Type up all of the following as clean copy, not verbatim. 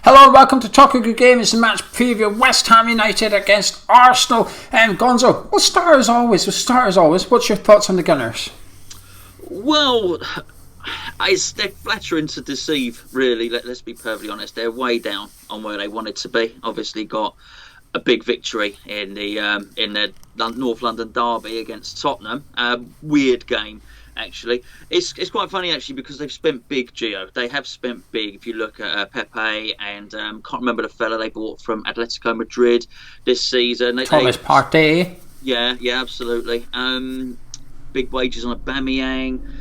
Hello and welcome to Talk a Good Game. It's a match preview of West Ham United against Arsenal. And Gonzo, we'll start as always. What's your thoughts on the Gunners? Well, they're flattering to deceive, really. Let's be perfectly honest. They're way down on where they wanted to be. Obviously got a big victory in the North London derby against Tottenham. Weird game. Actually, it's quite funny actually because they've spent big, Geo. They have spent big. If you look at Pepe and can't remember the fella they bought from Atletico Madrid this season. Thomas Partey. Yeah, absolutely. Big wages on Aubameyang.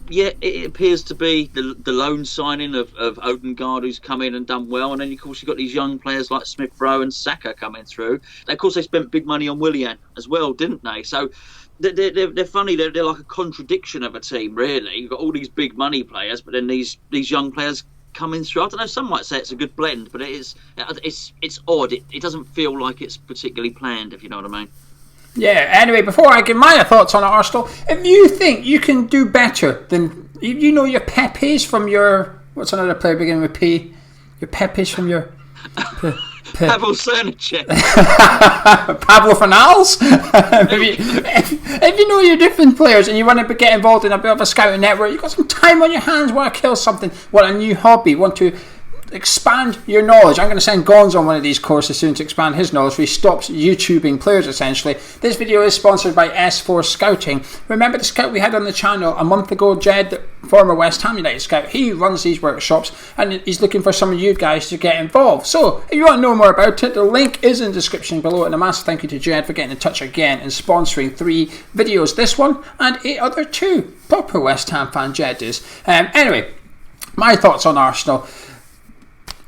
Yeah, it appears to be the loan signing of Odegaard, who's come in and done well, and then of course you've got these young players like Smith Rowe and Saka coming through. And of course they spent big money on Willian as well, didn't they? So. They're funny. They're like a contradiction of a team, really. You've got all these big money players, but then these young players coming through. I don't know. Some might say it's a good blend, but it's odd. It doesn't feel like it's particularly planned, if you know what I mean. Yeah. Anyway, before I give my thoughts on Arsenal, if you think you can do better than your Pepes from your what's another player beginning with P? Your Pepes from your. Pavel Cernicek. Pablo Fanals. if you know your different players and you want to get involved in a bit of a scouting network, you've got some time on your hands, want to kill something, want a new hobby, want to expand your knowledge. I'm going to send Gonzo on one of these courses soon to expand his knowledge, where he stops YouTubing players essentially. This video is sponsored by S4 Scouting. Remember the scout we had on the channel a month ago, Jed, the former West Ham United scout? He runs these workshops and he's looking for some of you guys to get involved. So if you want to know more about it, the link is in the description below, and a massive thank you to Jed for getting in touch again and sponsoring 3 videos, this one and 8 other 2. Proper West Ham fan Jed is. Anyway, my thoughts on Arsenal.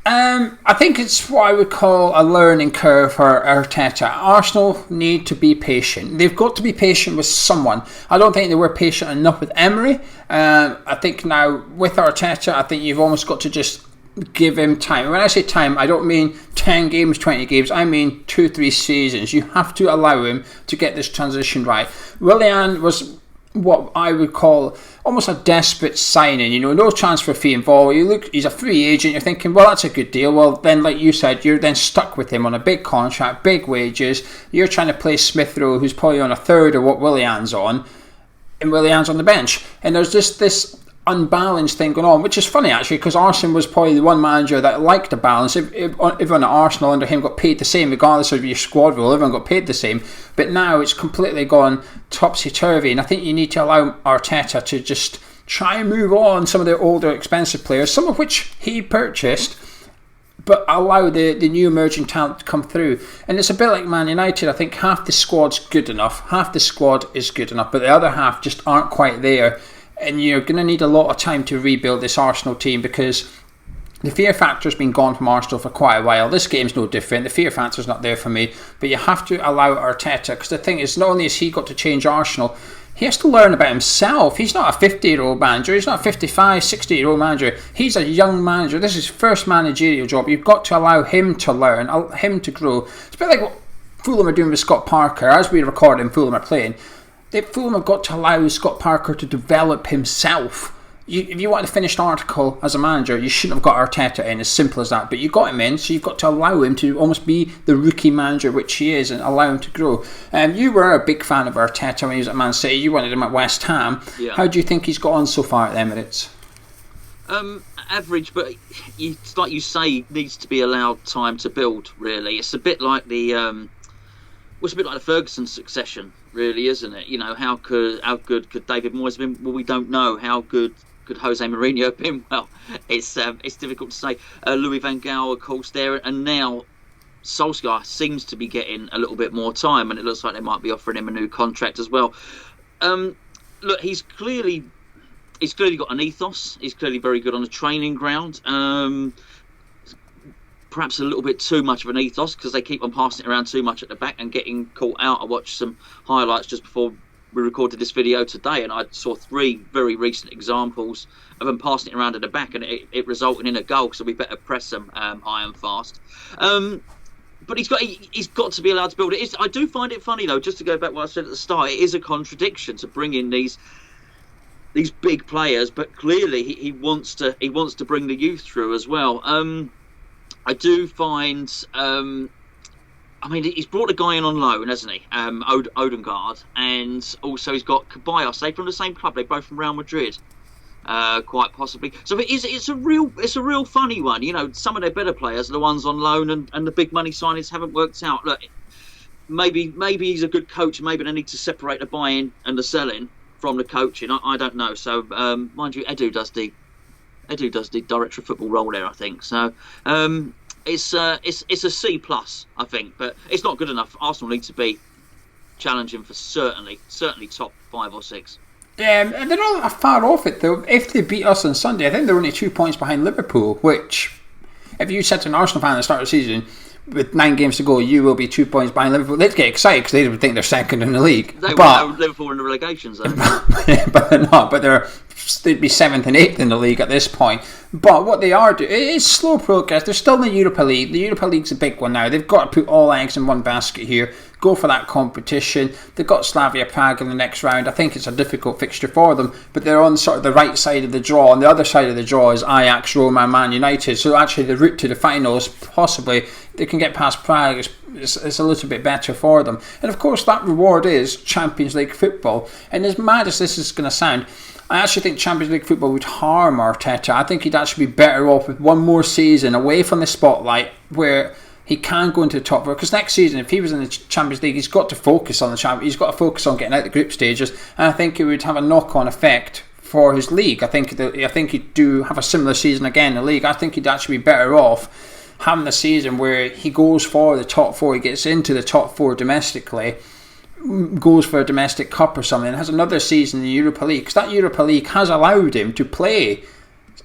I think it's what I would call a learning curve for Arteta. Arsenal need to be patient. They've got to be patient with someone. I don't think they were patient enough with Emery. I think now with Arteta, I think you've almost got to just give him time. When I say time, I don't mean 10 games, 20 games. I mean 2-3 seasons. You have to allow him to get this transition right. Willian was what I would call almost a desperate signing, no transfer fee involved. You look, he's a free agent, you're thinking, well, that's a good deal. Well, then, like you said, you're then stuck with him on a big contract, big wages. You're trying to play Smith Rowe, who's probably on a third of what Willian's on, and Willian's on the bench. And there's just this unbalanced thing going on, which is funny actually, because Arsene was probably the one manager that liked the balance. If everyone at Arsenal under him got paid the same, regardless of your squad role, everyone got paid the same. But now it's completely gone topsy-turvy, and I think you need to allow Arteta to just try and move on some of the older expensive players, some of which he purchased, but allow the new emerging talent to come through. And it's a bit like Man United. I think half the squad's good enough, half the squad is good enough, but the other half just aren't quite there. And you're going to need a lot of time to rebuild this Arsenal team, because the fear factor's been gone from Arsenal for quite a while. This game's no different. The fear factor's not there for me. But you have to allow Arteta, because the thing is, not only has he got to change Arsenal, he has to learn about himself. He's not a 50-year-old manager. He's not a 55, 60-year-old manager. He's a young manager. This is his first managerial job. You've got to allow him to learn, him to grow. It's a bit like what Fulham are doing with Scott Parker. As we record and Fulham are playing, Fulham have got to allow Scott Parker to develop himself. If you want a finished article as a manager, you shouldn't have got Arteta in, as simple as that. But you got him in, so you've got to allow him to almost be the rookie manager, which he is, and allow him to grow. You were a big fan of Arteta when he was at Man City. You wanted him at West Ham. Yeah. How do you think he's got on so far at the Emirates? Average, but like you say, needs to be allowed time to build. Really, it's a bit like the Ferguson succession, really, isn't it? How good could David Moyes have been? Well, we don't know. How good could Jose Mourinho have been? Well, it's difficult to say. Louis van Gaal, of course, there, and now Solskjaer seems to be getting a little bit more time, and it looks like they might be offering him a new contract as well. Look, he's clearly got an ethos. He's clearly very good on the training ground. Perhaps a little bit too much of an ethos, because they keep on passing it around too much at the back and getting caught out. I watched some highlights just before we recorded this video today, and I saw 3 very recent examples of them passing it around at the back, and it resulted in a goal. So we better press them high and fast. But he's got to be allowed to build it. I do find it funny though, just to go back to what I said at the start. It is a contradiction to bring in these big players, but clearly he wants to bring the youth through as well. I do find. I mean, he's brought a guy in on loan, hasn't he? Odegaard, and also he's got Caballos. They're from the same club. They're both from Real Madrid, quite possibly. So it's a real funny one. You know, some of their better players are the ones on loan, and the big money signings haven't worked out. Look, maybe he's a good coach. Maybe they need to separate the buying and the selling from the coaching. I don't know. So mind you, Edu does the director of football role there, I think. So it's a C plus, I think, but it's not good enough. Arsenal need to be challenging for certainly top 5 or 6. Yeah, and they're not far off it though. If they beat us on Sunday, I think they're only 2 points behind Liverpool. Which, if you said to an Arsenal fan at the start of the season, with 9 games to go, you will be 2 points behind Liverpool, they'd get excited because they would think they're second in the league. They would Liverpool in the relegation zone. But they're not. But they'd be 7th and 8th in the league at this point. But what they are doing, it is slow progress. They're still in the Europa League. The Europa League's a big one now. They've got to put all eggs in one basket here. Go for that competition. They've got Slavia Prague in the next round. I think it's a difficult fixture for them, but they're on sort of the right side of the draw. On the other side of the draw is Ajax, Roma, and Man United. So actually the route to the finals, possibly, they can get past Prague. It's a little bit better for them. And of course that reward is Champions League football. And as mad as this is going to sound, I actually think Champions League football would harm Arteta. I think he'd actually be better off with one more season away from the spotlight where he can go into the top four. Because next season, if he was in the Champions League, he's got to focus on the Champions. He's got to focus on getting out the group stages, and I think it would have a knock-on effect for his league. I think he'd do have a similar season again in the league. I think he'd actually be better off having a season where he goes for the top 4, he gets into the top 4 domestically, goes for a domestic cup or something, and has another season in the Europa League, because that Europa League has allowed him to play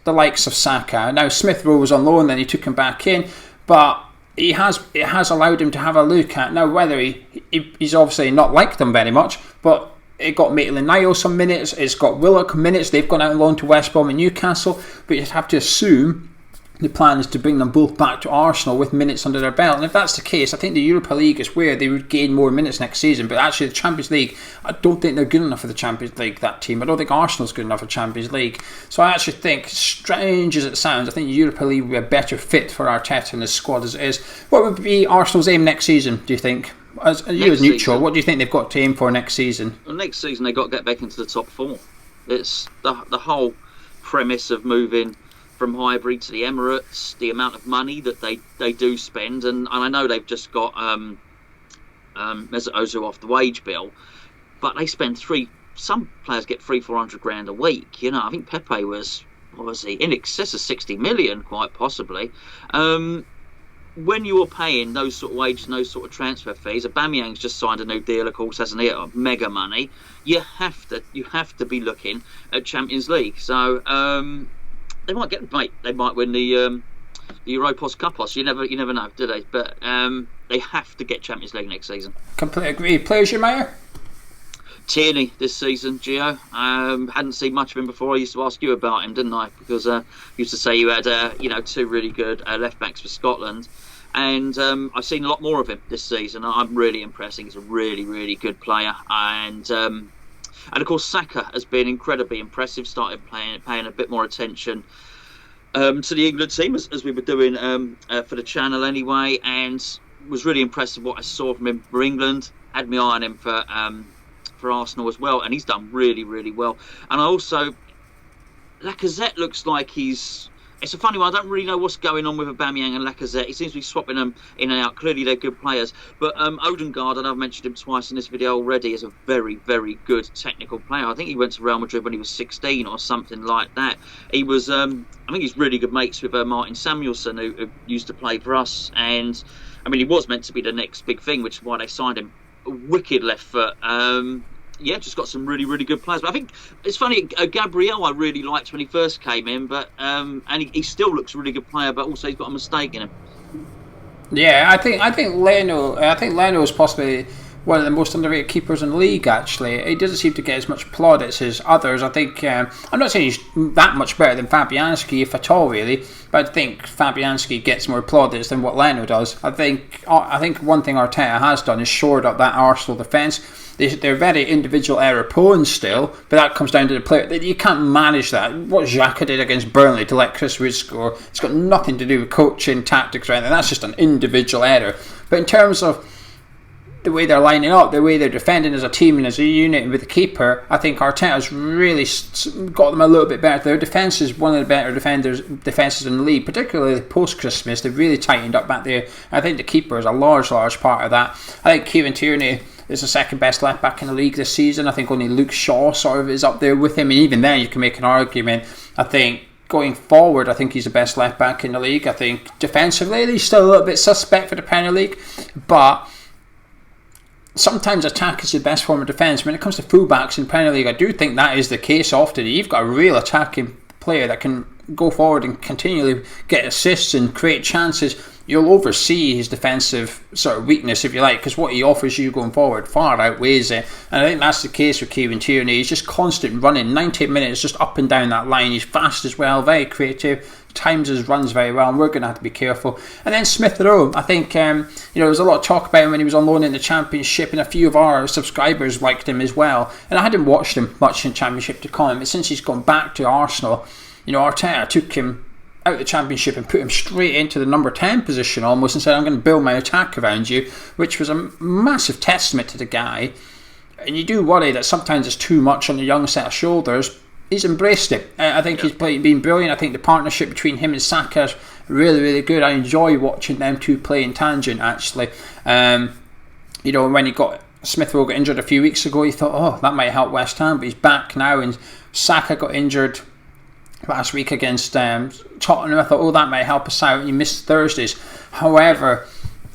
the likes of Saka. Now Smith Rowe was on loan, then he took him back in, but it has allowed him to have a look at now whether he's obviously not liked them very much, but it got Maitland-Niles some minutes, it's got Willock minutes. They've gone out on loan to West Brom and Newcastle, but you have to assume the plan is to bring them both back to Arsenal with minutes under their belt. And if that's the case, I think the Europa League is where they would gain more minutes next season. But actually the Champions League, I don't think they're good enough for the Champions League, that team. I don't think Arsenal's good enough for Champions League. So I actually think, strange as it sounds, I think the Europa League would be a better fit for Arteta and his squad as it is. What would be Arsenal's aim next season, do you think? As neutral, season, what do you think they've got to aim for next season? Well, next season they've got to get back into the top 4. It's the whole premise of moving from Highbury to the Emirates, the amount of money that they do spend, and I know they've just got Mesut Ozil off the wage bill, but they spend some players get 300-400 grand a week. You know, I think Pepe was, what was he, in excess of 60 million, quite possibly. When you're paying those sort of wages and those sort of transfer fees, Aubameyang's just signed a new deal, of course, hasn't he? Mega money. You have to be looking at Champions League. So they might they might win the Europos Cupos. You never know, do they? But they have to get Champions League next season. Completely agree. Players you admire? Tierney this season, Geo. Hadn't seen much of him before. I used to ask you about him, didn't I? Because you used to say you had 2 really good left backs for Scotland, and I've seen a lot more of him this season. I'm really impressed. He's a really, really good player, and of course Saka has been incredibly impressive. Started paying a bit more attention to the England team as we were doing for the channel anyway, and was really impressed with what I saw from him for England. Had my eye on him for Arsenal as well, and he's done really, really well. And I also, Lacazette looks like it's a funny one. I don't really know what's going on with Aubameyang and Lacazette. He seems to be swapping them in and out. Clearly they're good players, but Odegaard, and I've mentioned him twice in this video already, is a very, very good technical player. I think he went to Real Madrid when he was 16 or something like that. He was I think he's really good mates with Martin Samuelson, who used to play for us, and I mean he was meant to be the next big thing, which is why they signed him. A wicked left foot. Just got some really, really good players. But I think it's funny, Gabriel I really liked when he first came in, but and he still looks a really good player, but also he's got a mistake in him. Yeah, I think Leno is possibly one of the most underrated keepers in the league, actually. He doesn't seem to get as much plaudits as others. I think, I'm not saying he's that much better than Fabianski, if at all, really, but I think Fabianski gets more plaudits than what Leno does. I think one thing Arteta has done is shored up that Arsenal defence. They're very individual error prone still, but that comes down to the player. You can't manage that. What Xhaka did against Burnley to let Chris Wood score, it's got nothing to do with coaching, tactics, or anything. That's just an individual error. But in terms of the way they're lining up, the way they're defending as a team and as a unit with the keeper, I think Arteta's really got them a little bit better. Their defence is one of the better defences in the league, particularly post-Christmas. They've really tightened up back there. I think the keeper is a large part of that. I think Kieran Tierney is the second best left back in the league this season. I think only Luke Shaw sort of is up there with him, and even then you can make an argument. I think going forward, I think he's the best left back in the league. I think defensively he's still a little bit suspect for the Premier League, but sometimes attack is the best form of defence. When it comes to fullbacks in the Premier League, I do think that is the case often. You've got a real attacking player that can go forward and continually get assists and create chances. You'll oversee his defensive sort of weakness, if you like, because what he offers you going forward far outweighs it. And I think that's the case with Kieran Tierney. He's just constant running, 90 minutes just up and down that line. He's fast as well, very creative, times his runs very well, and we're going to have to be careful. And then Smith Rowe, I think there was a lot of talk about him when he was on loan in the Championship, and a few of our subscribers liked him as well. And I hadn't watched him much in Championship to comment, but since he's gone back to Arsenal, Arteta took him out of the Championship and put him straight into the number 10 position almost, and said, I'm going to build my attack around you, which was a massive testament to the guy. And you do worry that sometimes it's too much on the young set of shoulders. He's embraced it. I think he's been brilliant. I think the partnership between him and Saka is really, really good. I enjoy watching them two play in tangent, actually. When he got Smith Rowe got injured a few weeks ago, he thought, oh, that might help West Ham, but he's back now. And Saka got injured last week against Tottenham. I thought, oh, that might help us out. He missed Thursdays. However,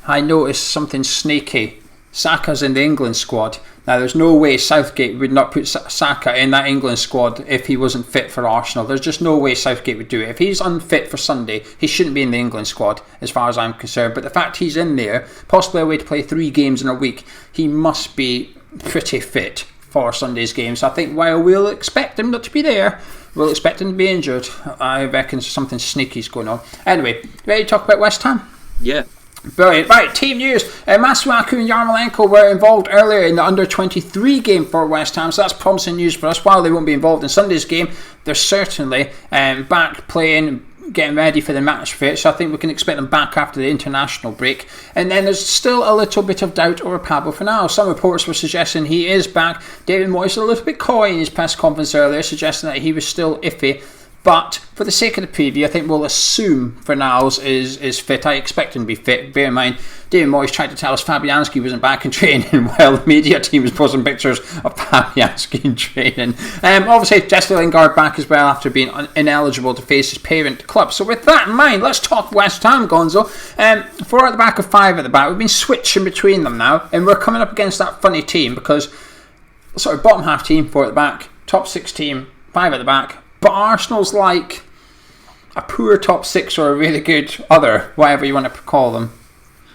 I noticed something sneaky. Saka's in the England squad. Now, there's no way Southgate would not put Saka in that England squad if he wasn't fit for Arsenal. There's just no way Southgate would do it. If he's unfit for Sunday, he shouldn't be in the England squad, as far as I'm concerned. But the fact he's in there, possibly away to play 3 games in a week, he must be pretty fit for Sunday's game. So I think while we'll expect him not to be there, we'll expect him to be injured. I reckon something sneaky's going on. Anyway, ready to talk about West Ham? Yeah. Brilliant. Right, team news. Masuaku and Yarmolenko were involved earlier in the under-23 game for West Ham, so that's promising news for us. While they won't be involved in Sunday's game, they're certainly back playing, getting ready for the match fit, so I think we can expect them back after the international break. And then there's still a little bit of doubt over Pablo Fornals. Some reports were suggesting he is back. David Moyes was a little bit coy in his press conference earlier, suggesting that he was still iffy. But for the sake of the preview, I think we'll assume Fornals is fit. I expect him to be fit. Bear in mind, David Moyes tried to tell us Fabianski wasn't back in training while the media team was posting pictures of Fabianski in training. Obviously, Jesse Lingard back as well after being ineligible to face his parent club. So with that in mind, let's talk West Ham, Gonzo. 4 at the back of 5 at the back. We've been switching between them now, and we're coming up against that funny team because sort of bottom half team, 4 at the back, top 6 team, 5 at the back. But Arsenal's like a poor top 6 or a really good other, whatever you want to call them.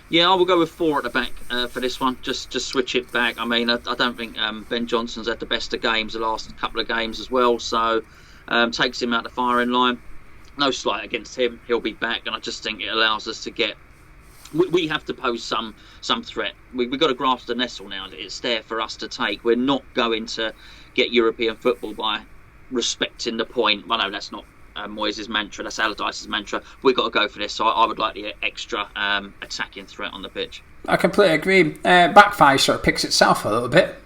Yeah, I will go with 4 at the back for this one. Just switch it back. I mean, I don't think Ben Johnson's had the best of games the last couple of games as well, so takes him out the firing line. No slight against him. He'll be back, and I just think it allows us to get... We have to pose some threat. We've got to grasp the nestle now. It's there for us to take. We're not going to get European football by respecting the point. I know that's not Moyes' mantra, that's Allardyce's mantra. We've got to go for this, so I would like the extra attacking threat on the pitch. I completely agree. Back 5 sort of picks itself a little bit.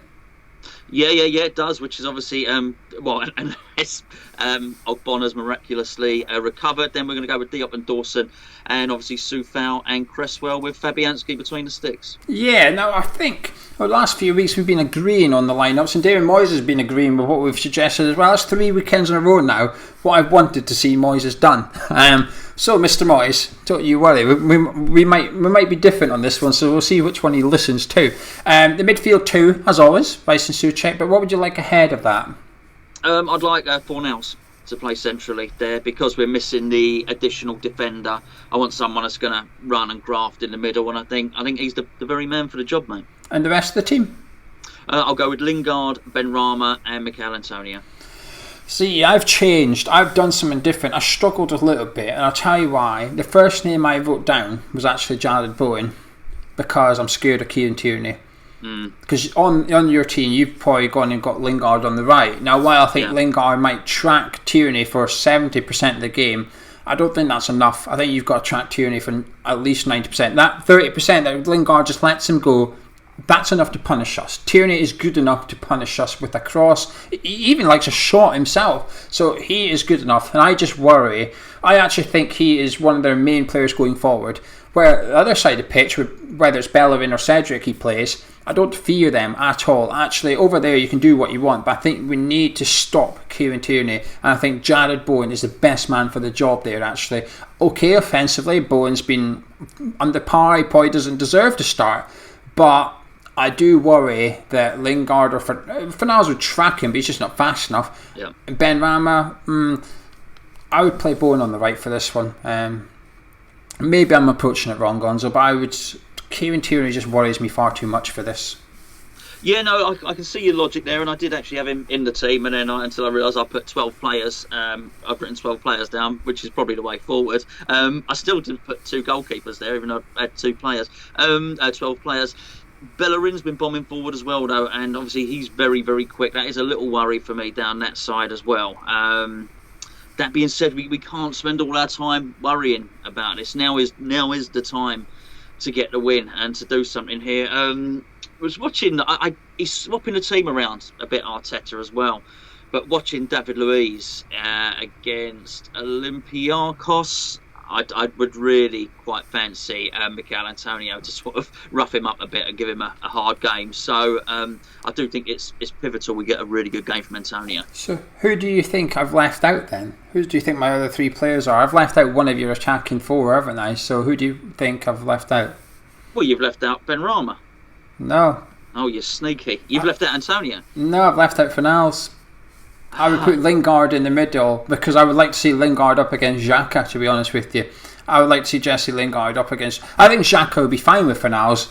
Yeah, it does, which is obviously, unless Ogbonna's miraculously recovered, then we're going to go with Diop and Dawson, and obviously Soufal and Cresswell with Fabianski between the sticks. Yeah, no, I think the last few weeks we've been agreeing on the lineups, and David Moyes has been agreeing with what we've suggested as well. That's 3 weekends in a row now, what I've wanted to see Moyes has done. So, Mr. Moyes, don't you worry, we might be different on this one, so we'll see which one he listens to. The midfield 2, as always, Vice and Souček, but what would you like ahead of that? I'd like Fornals to play centrally there, because we're missing the additional defender. I want someone that's going to run and graft in the middle, and I think he's the very man for the job, mate. And the rest of the team? I'll go with Lingard, Benrahma, and Mikel Antonio. See, I've changed. I've done something different. I struggled a little bit, and I'll tell you why. The first name I wrote down was actually Jared Bowen, because I'm scared of Kieran Tierney. Because on your team, you've probably gone and got Lingard on the right. Now, while I think Lingard might track Tierney for 70% of the game, I don't think that's enough. I think you've got to track Tierney for at least 90%. That 30% that Lingard just lets him go, that's enough to punish us. Tierney is good enough to punish us with a cross. He even likes a shot himself. So he is good enough. And I just worry. I actually think he is one of their main players going forward. Where the other side of the pitch, whether it's Bellerin or Cedric he plays, I don't fear them at all. Actually, over there you can do what you want, but I think we need to stop Kieran Tierney, and I think Jared Bowen is the best man for the job there, actually. Okay, offensively, Bowen's been under par. He probably doesn't deserve to start, but I do worry that Lingard or Fornals would track him, but he's just not fast enough. Yeah. Benrahma, I would play Bowen on the right for this one. Maybe I'm approaching it wrong, Gonzo, but Kieran Tierney just worries me far too much for this. Yeah, no, I can see your logic there, and I did actually have him in the team, and then until I realised I put 12 players, I've written 12 players down, which is probably the way forward. I still didn't put 2 goalkeepers there, even though I had 12 players. Bellerin's been bombing forward as well, though, and obviously he's very, very quick. That is a little worry for me down that side as well. That being said, we can't spend all our time worrying about this. Now is the time to get the win and to do something here. I was watching. He's swapping the team around a bit, Arteta as well. But watching David Luiz against Olympiacos, I would really quite fancy Mikel Antonio to sort of rough him up a bit and give him a hard game. So I do think it's pivotal we get a really good game from Antonio. So who do you think I've left out then? Who do you think my other 3 players are? I've left out one of your attacking 4, haven't I? So who do you think I've left out? Well, you've left out Benrahma. No. Oh, you're sneaky. You've left out Antonio. No, I've left out Fornals. I would put Lingard in the middle because I would like to see Lingard up against Xhaka, to be honest with you. I would like to see Jesse Lingard up against... I think Xhaka would be fine with Fornals.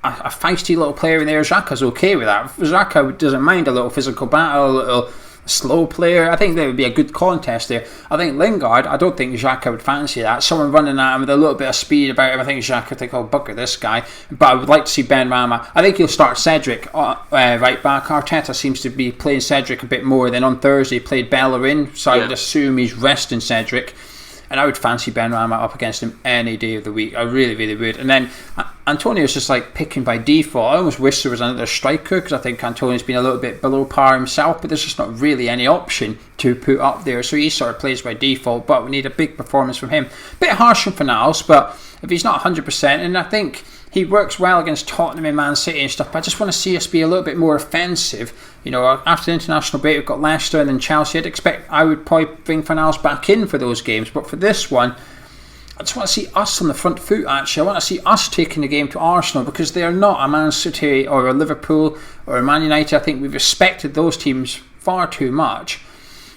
A feisty little player in there, Xhaka's okay with that. Xhaka doesn't mind a little physical battle, a little slow player. I think there would be a good contest there. I think Lingard, I don't think Xhaka would fancy that. Someone running at him with a little bit of speed about him, I think Xhaka would think, oh, bugger this guy. But I would like to see Benrahma. I think he'll start Cedric right back. Arteta seems to be playing Cedric a bit more. Then on Thursday he played Bellerin, so I would assume he's resting Cedric. And I would fancy Benrahma up against him any day of the week. I really, really would. And then Antonio's just like picking by default. I almost wish there was another striker because I think Antonio's been a little bit below par himself, but there's just not really any option to put up there. So he sort of plays by default, but we need a big performance from him. Bit harsh on Fornals, but if he's not 100%, and I think he works well against Tottenham and Man City and stuff, but I just want to see us be a little bit more offensive. You know, after the international break, we've got Leicester and then Chelsea. I would probably bring Fornals back in for those games, but for this one, I just want to see us on the front foot, actually. I want to see us taking the game to Arsenal because they are not a Man City or a Liverpool or a Man United. I think we've respected those teams far too much,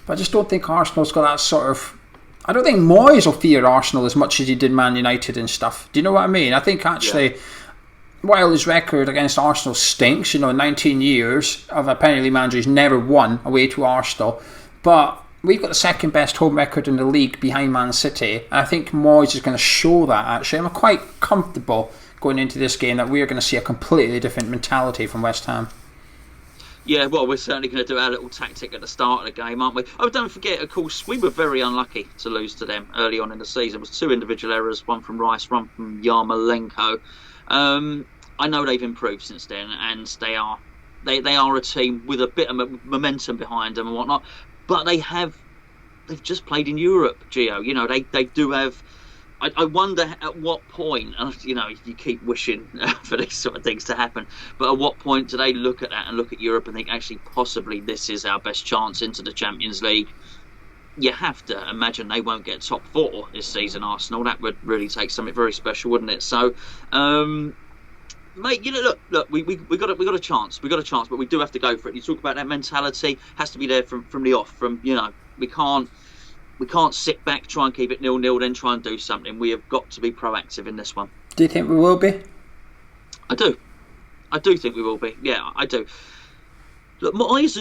but I just don't think Arsenal's got that sort of... I don't think Moyes will fear Arsenal as much as he did Man United and stuff. Do you know what I mean? I think actually, while his record against Arsenal stinks, 19 years of a Premier League manager, he's never won away to Arsenal. But we've got the second best home record in the league behind Man City. And I think Moyes is going to show that, actually. I'm quite comfortable going into this game that we're going to see a completely different mentality from West Ham. Yeah, well, we're certainly going to do our little tactic at the start of the game, aren't we? Oh, don't forget, of course, we were very unlucky to lose to them early on in the season. It was 2 individual errors, one from Rice, one from Yarmolenko. I know they've improved since then, and they are a team with a bit of momentum behind them and whatnot. But they've just played in Europe, Geo. They do have... I wonder at what point, you keep wishing for these sort of things to happen, but at what point do they look at that and look at Europe and think, actually, possibly this is our best chance into the Champions League? You have to imagine they won't get top 4 this season, Arsenal. That would really take something very special, wouldn't it? So, mate, look, we got a chance. We got a chance, but we do have to go for it. You talk about that mentality, has to be there from the off. We can't sit back, try and keep it 0-0, then try and do something. We have got to be proactive in this one. Do you think we will be? I do. I do think we will be. Yeah, I do. Look, Moyes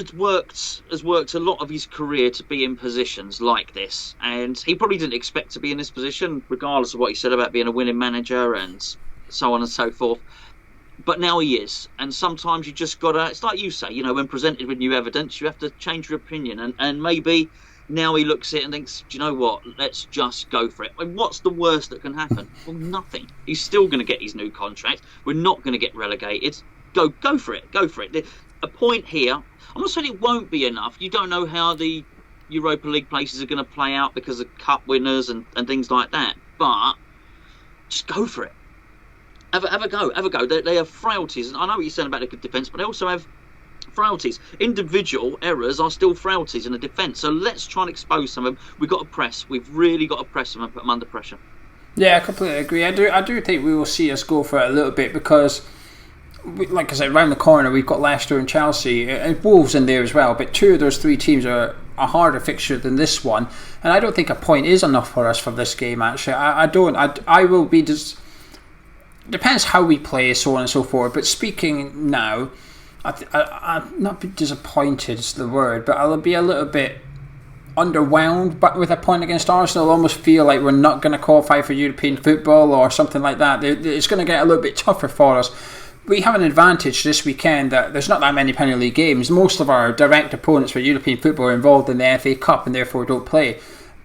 has worked a lot of his career to be in positions like this, and he probably didn't expect to be in this position, regardless of what he said about being a winning manager and so on and so forth. But now he is, and sometimes you just gotta. It's like you say, you know, when presented with new evidence, you have to change your opinion, and maybe now he looks at it and thinks, do you know what? Let's just go for it. I mean, what's the worst that can happen? Well, nothing. He's still going to get his new contract. We're not going to get relegated. Go for it. Go for it. A point here. I'm not saying it won't be enough. You don't know how the Europa League places are going to play out because of cup winners and things like that. But just go for it. Have a go. They have frailties. And I know what you're saying about the good defence, but they also have frailties. Individual errors are still frailties in the defence. So let's try and expose some of them. We've got to press. We've really got to press them and put them under pressure. Yeah, I completely agree. I do think we will see us go for it a little bit because, like I said, around the corner we've got Leicester and Chelsea and Wolves in there as well, but two of those three teams are a harder fixture than this one, and I don't think a point is enough for us for this game. Actually, I will be just depends how we play, so on and so forth. But speaking now, I'm not be disappointed is the word, but I'll be a little bit underwhelmed but with a point against Arsenal. I almost feel like we're not going to qualify for European football or something like that. It's going to get a little bit tougher for us. We have an advantage this weekend that there's not that many Premier League games. Most of our direct opponents for European football are involved in the FA Cup and therefore don't play.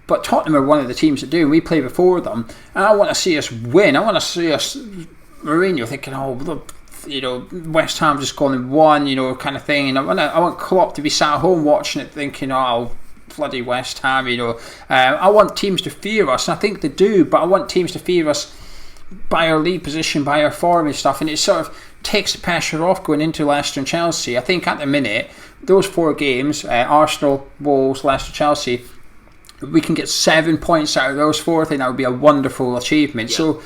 But Tottenham are one of the teams that do, and we play before them. And I want to see us win. I want to see us, Mourinho, thinking, oh, look, you know, West Ham just gone and won, you know, kind of thing. And I want Klopp to be sat at home watching it thinking, oh, bloody West Ham, you know. I want teams to fear us, and I think they do, but I want teams to fear us by our lead position, by our form and stuff, and it sort of takes the pressure off going into Leicester and Chelsea. I think at the minute, those four games, Arsenal, Wolves, Leicester, Chelsea, we can get 7 points out of those four. I think that would be a wonderful achievement. Yeah. So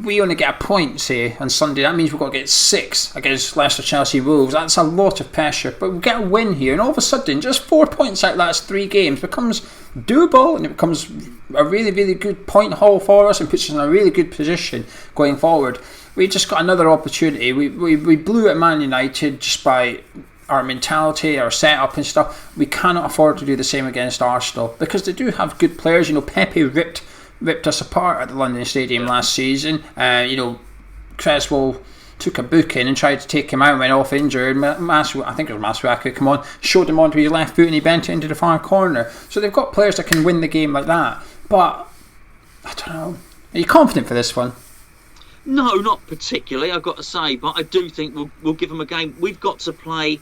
we only get a point, say, on Sunday. That means we've got to get 6 against Leicester, Chelsea, Wolves. That's a lot of pressure, but we get a win here, and all of a sudden, just 4 points out of that 3 games becomes doable, and it becomes a really, really good point haul for us and puts us in a really good position going forward. We just got another opportunity. We blew at Man United just by our mentality, our setup and stuff. We cannot afford to do the same against Arsenal because they do have good players. You know, Pepe ripped us apart at the London Stadium last season. You know, Creswell took a booking and tried to take him out, went off injured. I think it was Masuaku, come on, showed him onto his left foot and he bent it into the far corner. So they've got players that can win the game like that. But I don't know. Are you confident for this one? No, not particularly, I've got to say, but I do think we'll give them a game. We've got to play.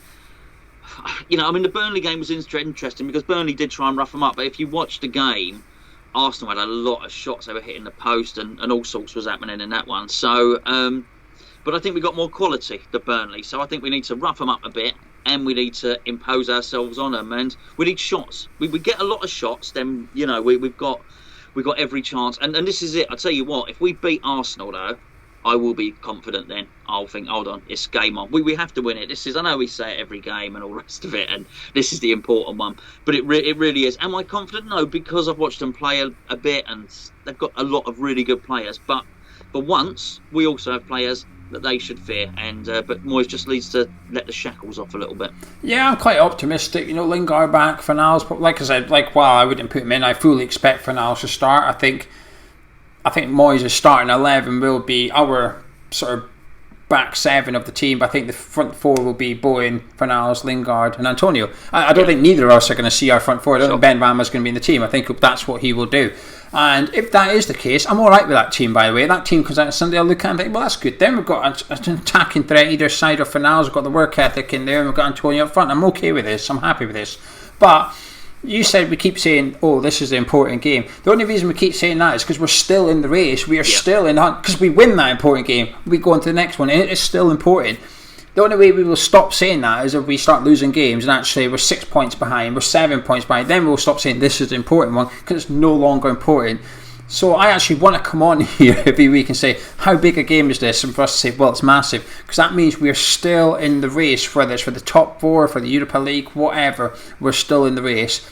You know, I mean, the Burnley game was interesting because Burnley did try and rough them up, but if you watch the game, Arsenal had a lot of shots. They were hitting the post and all sorts was happening in that one. So, but I think we got more quality than Burnley. So I think we need to rough them up a bit and we need to impose ourselves on them. And we need shots. We get a lot of shots, then, you know, we've got every chance. And this is it. I'll tell you what, if we beat Arsenal, though, I will be confident then. I'll think, hold on, it's game on. We have to win it. This is, I know we say it every game and all the rest of it, and this is the important one. But it really is. Am I confident? No, because I've watched them play a bit, and they've got a lot of really good players. But for once, we also have players that they should fear. And but Moyes just needs to let the shackles off a little bit. Yeah, I'm quite optimistic. You know, Lingard back, Fornals, but like I said, while I wouldn't put him in, I fully expect Fornals to start. I think Moyes' starting 11 will be our sort of back 7 of the team, but I think the front 4 will be Bowen, Fornals, Lingard and Antonio. I don't think neither of us are going to see our front 4. I don't think Ben Rama's going to be in the team. I think that's what he will do. And if that is the case, I'm alright with that team, by the way. That team comes out on Sunday, I'll look at it and think, well, that's good. Then we've got an attacking threat either side of Fornals. We've got the work ethic in there and we've got Antonio up front. I'm okay with this. I'm happy with this. But you said we keep saying, oh, this is the important game. The only reason we keep saying that is because we're still in the race. We are still in the hunt. Because we win that important game, we go on to the next one, and it is still important. The only way we will stop saying that is if we start losing games and actually we're 6 points behind, we're 7 points behind. Then we'll stop saying this is the important one because it's no longer important. So I actually want to come on here every week and say, how big a game is this? And for us to say, well, it's massive. Because that means we're still in the race, whether it's for the top 4, for the Europa League, whatever, we're still in the race.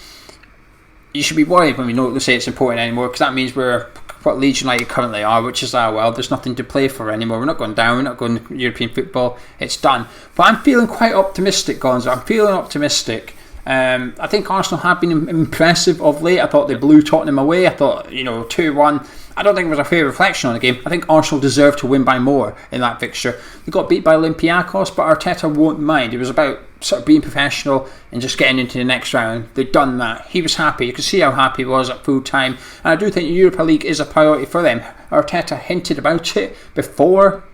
You should be worried when we don't say it's important anymore, because that means we're what Leeds United currently are, which is, well, there's nothing to play for anymore. We're not going down, we're not going European football, it's done. But I'm feeling quite optimistic, Gonzo. I'm feeling optimistic. I think Arsenal have been impressive of late. I thought they blew Tottenham away. I thought, 2-1. I don't think it was a fair reflection on the game. I think Arsenal deserved to win by more in that fixture. They got beat by Olympiacos, but Arteta won't mind. It was about sort of being professional and just getting into the next round. They've done that. He was happy. You could see how happy he was at full time. And I do think the Europa League is a priority for them. Arteta hinted about it before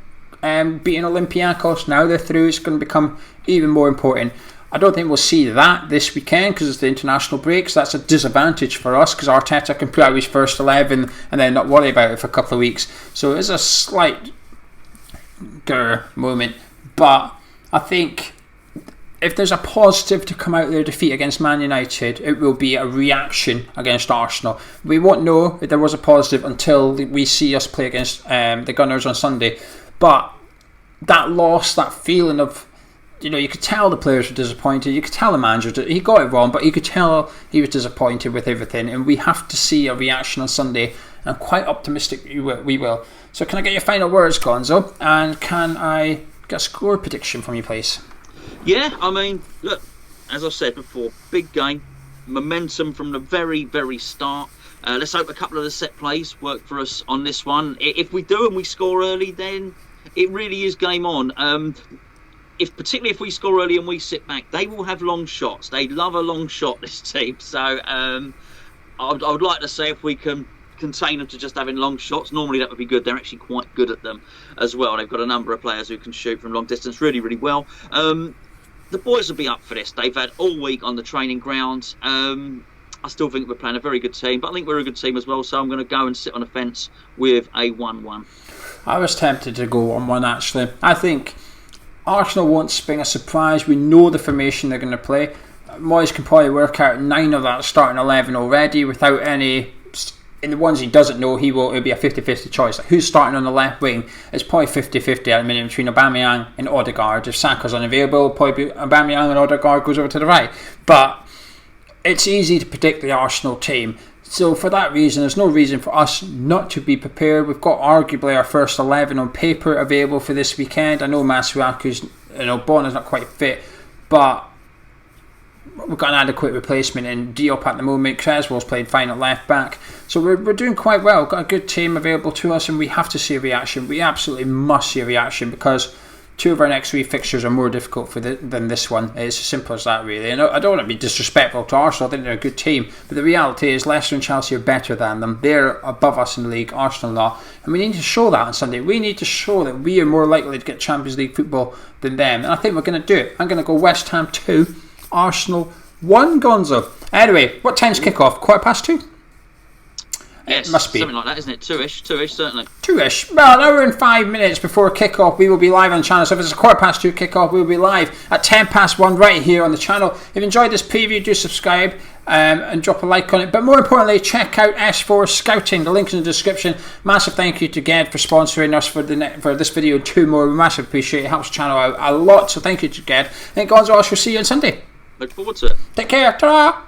beating Olympiacos. Now they're through. It's going to become even more important. I don't think we'll see that this weekend because it's the international break, so that's a disadvantage for us because Arteta can put out his first 11 and then not worry about it for a couple of weeks. So it's a slight moment, but I think if there's a positive to come out of their defeat against Man United, it will be a reaction against Arsenal. We won't know if there was a positive until we see us play against the Gunners on Sunday, but that loss, that feeling of, you could tell the players were disappointed. You could tell the manager, he got it wrong, but you could tell he was disappointed with everything. And we have to see a reaction on Sunday. And I'm quite optimistic we will. So can I get your final words, Gonzo? And can I get a score prediction from you, please? Yeah, I mean, look, as I said before, big game. Momentum from the very, very start. Let's hope a couple of the set plays work for us on this one. If we do and we score early, then it really is game on. Particularly if we score early and we sit back, they will have long shots. They love a long shot, this team. So I would like to say if we can contain them to just having long shots, normally that would be good. They're actually quite good at them as well. They've got a number of players who can shoot from long distance really, really well. The boys will be up for this. They've had all week on the training grounds. I still think we're playing a very good team, but I think we're a good team as well. So I'm going to go and sit on the fence with a 1-1. I was tempted to go 1-1 actually. I think Arsenal won't spring a surprise. We know the formation they're going to play. Moyes can probably work out 9 of that starting 11 already without any. In the ones he doesn't know, it'll be a 50-50 choice. Like who's starting on the left wing? It's probably 50-50 at the minute between Aubameyang and Odegaard. If Saka's unavailable, it'll probably be Aubameyang and Odegaard goes over to the right. But it's easy to predict the Arsenal team. So for that reason, there's no reason for us not to be prepared. We've got arguably our first 11 on paper available for this weekend. I know Masuaku's, Bona's not quite fit, but we've got an adequate replacement in Diop at the moment. Creswell's played fine at left back. So we're doing quite well. We've got a good team available to us and we have to see a reaction. We absolutely must see a reaction because 2 of our next 3 fixtures are more difficult than this one. It's as simple as that, really. And I don't want to be disrespectful to Arsenal. I think they're a good team. But the reality is Leicester and Chelsea are better than them. They're above us in the league, Arsenal not. And we need to show that on Sunday. We need to show that we are more likely to get Champions League football than them. And I think we're going to do it. I'm going to go West Ham 2, Arsenal 1, Gonzo. Anyway, what time's kick-off? 2:15? Yes, it must be something like that, isn't it? Two-ish, certainly. Two-ish. Well, an hour and 5 minutes before kick-off, we will be live on the channel. So if it's a 2:15 kick-off, we will be live at 1:10 right here on the channel. If you enjoyed this preview, do subscribe and drop a like on it. But more importantly, check out S4 Scouting. The link's in the description. Massive thank you to Ged for sponsoring us for this video and 2 more. We massively appreciate it. It helps the channel out a lot. So thank you to Ged. And Gonzo, I shall see you on Sunday. Look forward to it. Take care. Ta-ra!